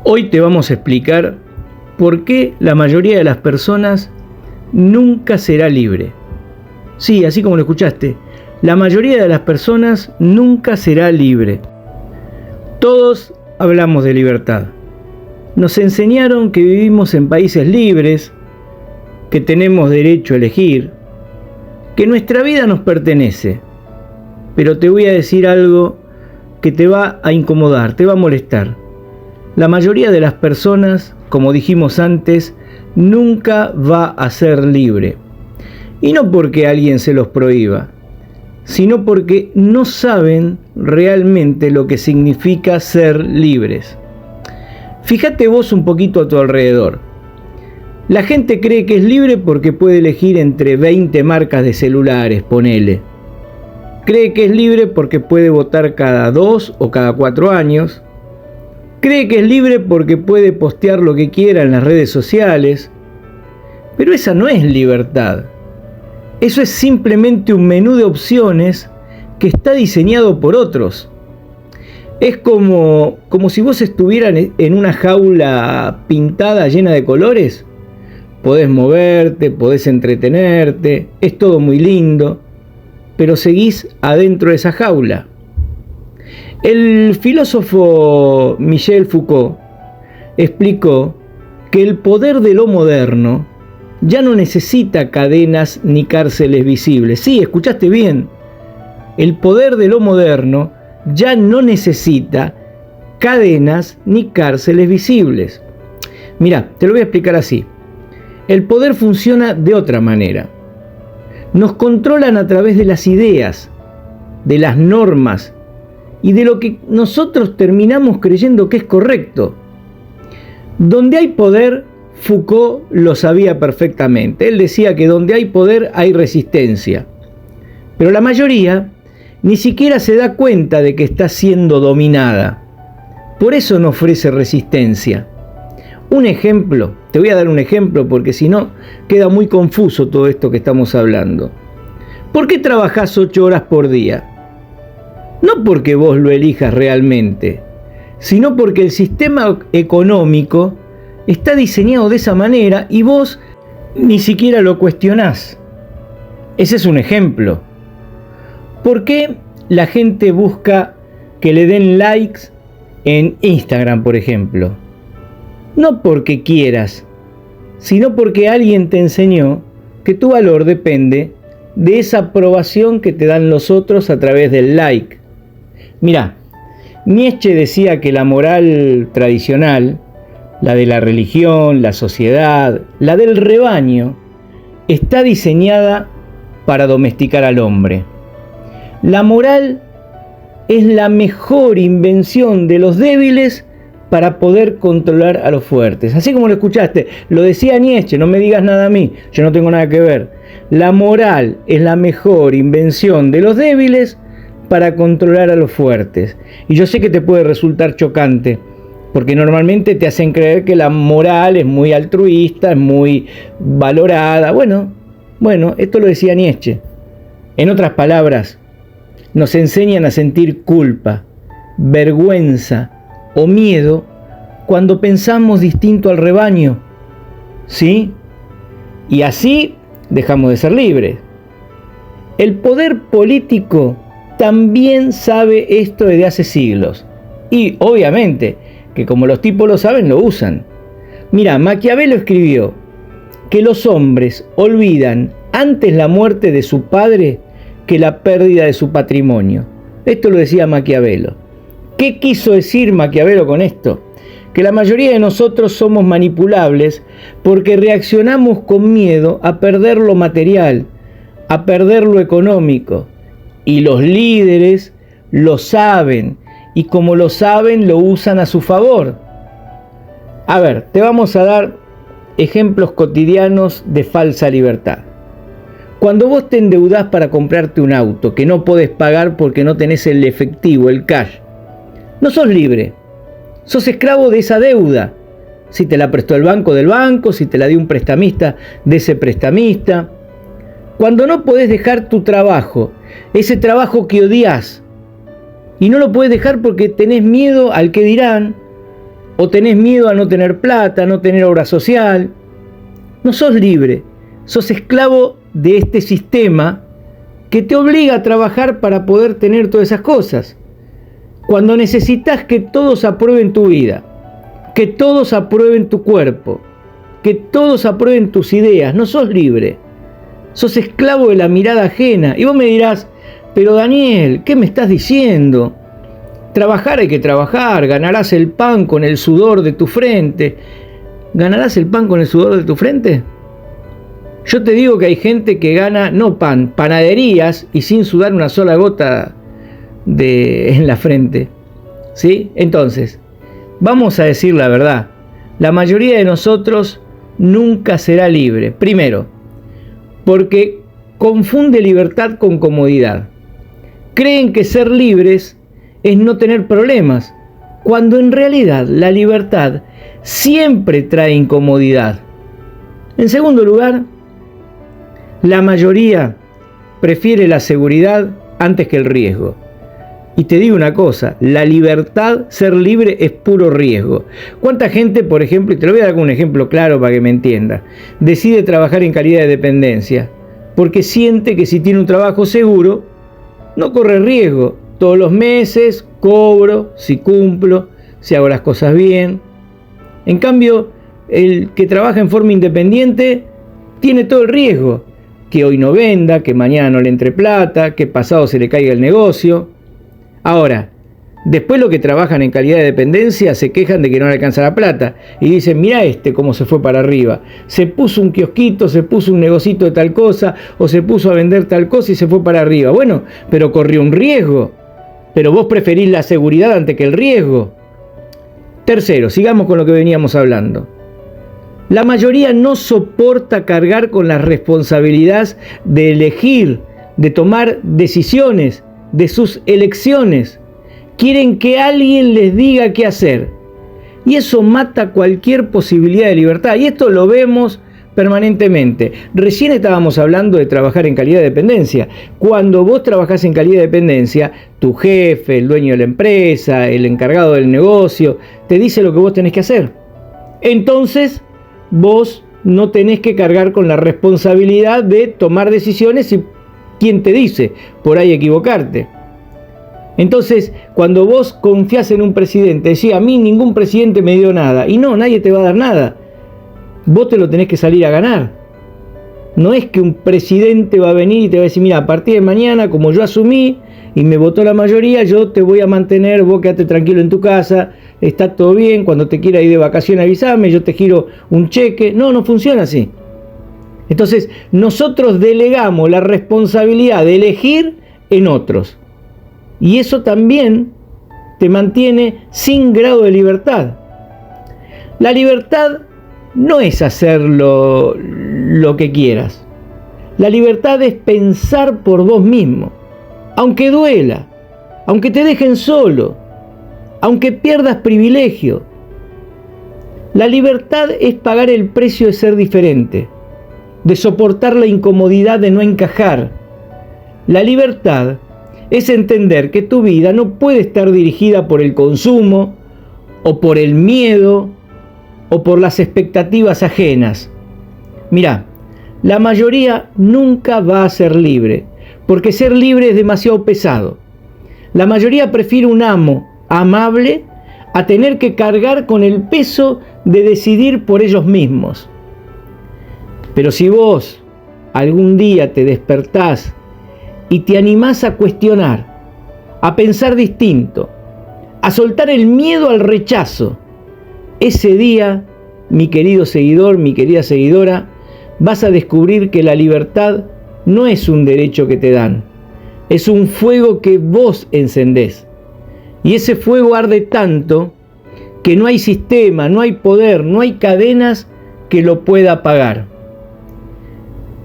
Hoy te vamos a explicar por qué la mayoría de las personas nunca será libre. Sí, así como lo escuchaste, la mayoría de las personas nunca será libre. Todos hablamos de libertad. Nos enseñaron que vivimos en países libres, que tenemos derecho a elegir, que nuestra vida nos pertenece. Pero te voy a decir algo que te va a incomodar, te va a molestar. La mayoría de las personas, como dijimos antes, nunca va a ser libre. Y no porque alguien se los prohíba, sino porque no saben realmente lo que significa ser libres. Fíjate vos un poquito a tu alrededor. La gente cree que es libre porque puede elegir entre 20 marcas de celulares, ponele. Cree que es libre porque puede votar cada 2 o cada 4 años. Cree que es libre porque puede postear lo que quiera en las redes sociales. Pero esa no es libertad. Eso es simplemente un menú de opciones que está diseñado por otros. Es como si vos estuvieras en una jaula pintada llena de colores. Podés moverte, podés entretenerte, es todo muy lindo, pero seguís adentro de esa jaula. El filósofo Michel Foucault explicó que el poder de lo moderno ya no necesita cadenas ni cárceles visibles. Sí, escuchaste bien. El poder de lo moderno ya no necesita cadenas ni cárceles visibles. Mira, te lo voy a explicar así. El poder funciona de otra manera. Nos controlan a través de las ideas, de las normas y de lo que nosotros terminamos creyendo que es correcto. Donde hay poder, Foucault lo sabía perfectamente. Él decía que donde hay poder hay resistencia. Pero la mayoría ni siquiera se da cuenta de que está siendo dominada. Por eso no ofrece resistencia. Un ejemplo, te voy a dar un ejemplo porque si no queda muy confuso todo esto que estamos hablando. ¿Por qué trabajás 8 horas por día? No porque vos lo elijas realmente, sino porque el sistema económico está diseñado de esa manera y vos ni siquiera lo cuestionás. Ese es un ejemplo. ¿Por qué la gente busca que le den likes en Instagram, por ejemplo? No porque quieras, sino porque alguien te enseñó que tu valor depende de esa aprobación que te dan los otros a través del like. Mirá, Nietzsche decía que la moral tradicional, la de la religión, la sociedad, la del rebaño, está diseñada para domesticar al hombre. La moral es la mejor invención de los débiles para poder controlar a los fuertes. Así como lo escuchaste, lo decía Nietzsche, no me digas nada a mí, yo no tengo nada que ver. La moral es la mejor invención de los débiles para controlar a los fuertes. Y yo sé que te puede resultar chocante, porque normalmente te hacen creer que la moral es muy altruista, es muy valorada. Bueno, esto lo decía Nietzsche. En otras palabras, nos enseñan a sentir culpa, vergüenza o miedo cuando pensamos distinto al rebaño. ¿Sí? Y así dejamos de ser libres. El poder político también sabe esto desde hace siglos. Y obviamente que como los tipos lo saben, lo usan. Mira, Maquiavelo escribió que los hombres olvidan antes la muerte de su padre que la pérdida de su patrimonio. Esto lo decía Maquiavelo. ¿Qué quiso decir Maquiavelo con esto? Que la mayoría de nosotros somos manipulables porque reaccionamos con miedo a perder lo material, a perder lo económico. Y los líderes lo saben, y como lo saben, lo usan a su favor. A ver, te vamos a dar ejemplos cotidianos de falsa libertad. Cuando vos te endeudás para comprarte un auto que no podés pagar porque no tenés el efectivo, el cash, no sos libre, sos esclavo de esa deuda. Si te la prestó el banco, del banco, si te la dio un prestamista, de ese prestamista. Cuando no podés dejar tu trabajo, ese trabajo que odias, y no lo podés dejar porque tenés miedo al que dirán, o tenés miedo a no tener plata, a no tener obra social. No sos libre, sos esclavo de este sistema que te obliga a trabajar para poder tener todas esas cosas. Cuando necesitas que todos aprueben tu vida, que todos aprueben tu cuerpo, que todos aprueben tus ideas, no sos libre. Sos esclavo de la mirada ajena. Y vos me dirás, pero Daniel, ¿qué me estás diciendo? Trabajar hay que trabajar, ganarás el pan con el sudor de tu frente. ¿Ganarás el pan con el sudor de tu frente? Yo te digo que hay gente que gana, no pan, panaderías y sin sudar una sola gota en la frente. ¿Sí? Entonces, vamos a decir la verdad. La mayoría de nosotros nunca será libre. Primero, porque confunde libertad con comodidad. Creen que ser libres es no tener problemas, cuando en realidad la libertad siempre trae incomodidad. En segundo lugar, la mayoría prefiere la seguridad antes que el riesgo. Y te digo una cosa, la libertad, ser libre, es puro riesgo. ¿Cuánta gente, por ejemplo, y te lo voy a dar con un ejemplo claro para que me entiendas, decide trabajar en calidad de dependencia? Porque siente que si tiene un trabajo seguro, no corre riesgo. Todos los meses cobro, si cumplo, si hago las cosas bien. En cambio, el que trabaja en forma independiente tiene todo el riesgo. Que hoy no venda, que mañana no le entre plata, que pasado se le caiga el negocio. Ahora, después los que trabajan en calidad de dependencia se quejan de que no le alcanza la plata y dicen, mira cómo se fue para arriba. Se puso un kiosquito, se puso un negocito de tal cosa o se puso a vender tal cosa y se fue para arriba. Bueno, pero corrió un riesgo. Pero vos preferís la seguridad antes que el riesgo. Tercero, sigamos con lo que veníamos hablando. La mayoría no soporta cargar con las responsabilidades de elegir, de tomar decisiones, de sus elecciones. Quieren que alguien les diga qué hacer. Y eso mata cualquier posibilidad de libertad. Y esto lo vemos permanentemente. Recién estábamos hablando de trabajar en calidad de dependencia. Cuando vos trabajás en calidad de dependencia, tu jefe, el dueño de la empresa, el encargado del negocio, te dice lo que vos tenés que hacer. Entonces, vos no tenés que cargar con la responsabilidad de tomar decisiones y quién te dice por ahí equivocarte. Entonces, cuando vos confiás en un presidente, decís, a mí ningún presidente me dio nada. Y no, nadie te va a dar nada. Vos te lo tenés que salir a ganar. No es que un presidente va a venir y te va a decir, mira, a partir de mañana, como yo asumí y me votó la mayoría, yo te voy a mantener, vos quedate tranquilo en tu casa, está todo bien, cuando te quiera ir de vacaciones avísame, yo te giro un cheque. No, no funciona así. Entonces, nosotros delegamos la responsabilidad de elegir en otros. Y eso también te mantiene sin grado de libertad. La libertad no es hacer lo que quieras. La libertad es pensar por vos mismo. Aunque duela, aunque te dejen solo, aunque pierdas privilegio. La libertad es pagar el precio de ser diferente, de soportar la incomodidad de no encajar. La libertad es entender que tu vida no puede estar dirigida por el consumo, o por el miedo, o por las expectativas ajenas. Mirá, la mayoría nunca va a ser libre, porque ser libre es demasiado pesado. La mayoría prefiere un amo amable a tener que cargar con el peso de decidir por ellos mismos. Pero si vos algún día te despertás y te animás a cuestionar, a pensar distinto, a soltar el miedo al rechazo, ese día, mi querido seguidor, mi querida seguidora, vas a descubrir que la libertad no es un derecho que te dan, es un fuego que vos encendés. Y ese fuego arde tanto que no hay sistema, no hay poder, no hay cadenas que lo pueda apagar.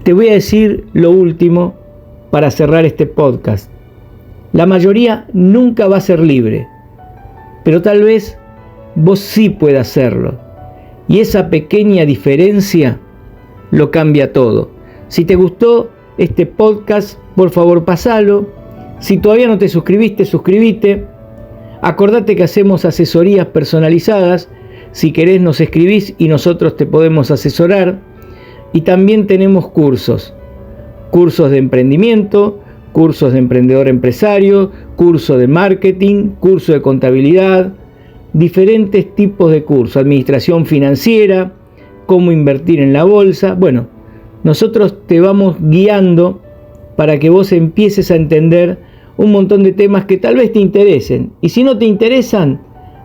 Te voy a decir lo último para cerrar este podcast. La mayoría nunca va a ser libre, pero tal vez vos sí puedas hacerlo. Y esa pequeña diferencia lo cambia todo. Si te gustó este podcast, por favor pasalo. Si todavía no te suscribiste, suscríbete. Acordate que hacemos asesorías personalizadas. Si querés nos escribís y nosotros te podemos asesorar. Y también tenemos cursos de emprendimiento, cursos de emprendedor empresario, curso de marketing, curso de contabilidad, diferentes tipos de cursos, administración financiera, cómo invertir en la bolsa. Bueno, nosotros te vamos guiando para que vos empieces a entender un montón de temas que tal vez te interesen. Y si no te interesan,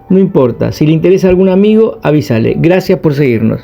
no importa. Si le interesa a algún amigo, avísale. Gracias por seguirnos.